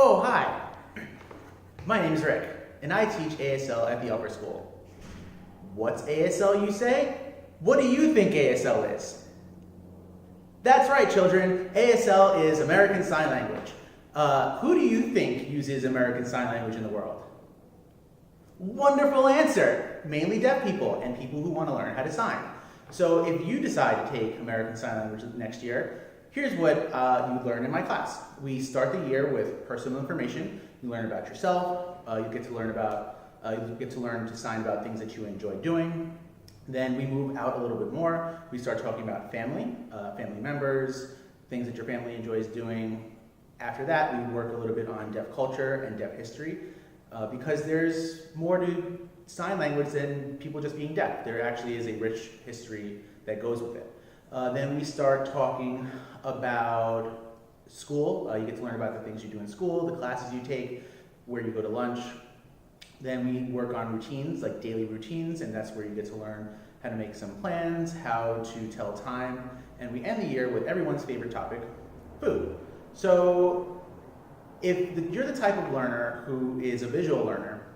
Oh, hi. My name's Rick, and I teach ASL at the upper school. What's ASL, you say? What do you think ASL is? That's right, children. ASL is American Sign Language. Who do you think uses American Sign Language in the world? Wonderful answer. Mainly deaf people and people who want to learn how to sign. So if you decide to take American Sign Language next year, here's what you learn in my class. We start the year with personal information. You learn about yourself. You get to learn to sign about things that you enjoy doing. Then we move out a little bit more. We start talking about family, family members, things that your family enjoys doing. After that, we work a little bit on deaf culture and deaf history because there's more to sign language than people just being deaf. There actually is a rich history that goes with it. Then we start talking about school. You get to learn about the things you do in school, the classes you take, where you go to lunch. Then we work on routines, like daily routines, and that's where you get to learn how to make some plans, how to tell time, and we end the year with everyone's favorite topic, food. So if you're the type of learner who is a visual learner,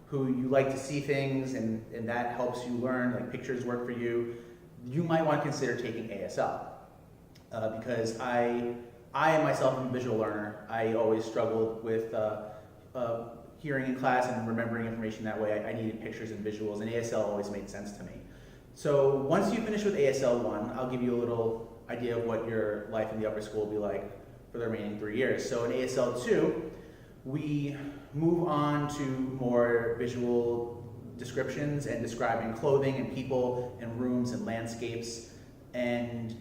who you like to see things and that helps you learn, like pictures work for you, you might want to consider taking ASL. Because I myself am a visual learner. I always struggled with hearing in class and remembering information that way. I needed pictures and visuals, and ASL always made sense to me. So once you finish with ASL 1, I'll give you a little idea of what your life in the upper school will be like for the remaining 3 years. So in ASL 2, we move on to more visual descriptions and describing clothing and people and rooms and landscapes, and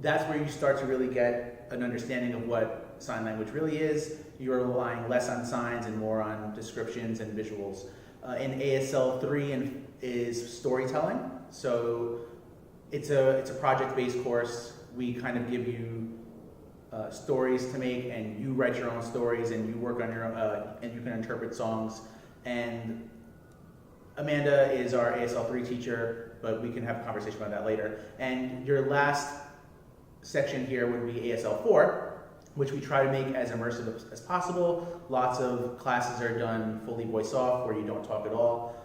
that's where you start to really get an understanding of what sign language really is. You're relying less on signs and more on descriptions and visuals. In ASL 3 is storytelling. So it's a project-based course. We kind of give you stories to make, and you write your own stories, and you work on your own, and you can interpret songs. And Amanda is our ASL 3 teacher, but we can have a conversation about that later. And your last section here would be ASL 4, which we try to make as immersive as possible. Lots of classes are done fully voice off, where you don't talk at all.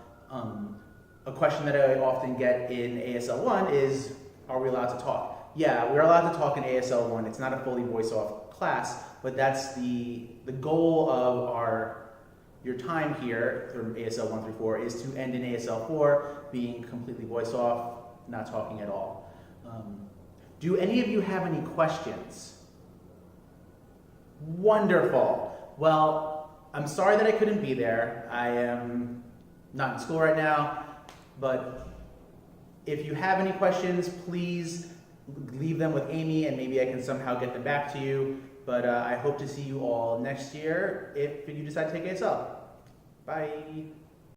A question that I often get in ASL 1 is, are we allowed to talk? Yeah, we're allowed to talk in ASL 1. It's not a fully voice off class, but that's the goal of your time here from ASL 1 through 4 is to end in ASL 4 being completely voice off, not talking at all. Do any of you have any questions? Wonderful. Well, I'm sorry that I couldn't be there. I am not in school right now, but if you have any questions, please leave them with Amy and maybe I can somehow get them back to you. But I hope to see you all next year if you decide to take ASL. Bye.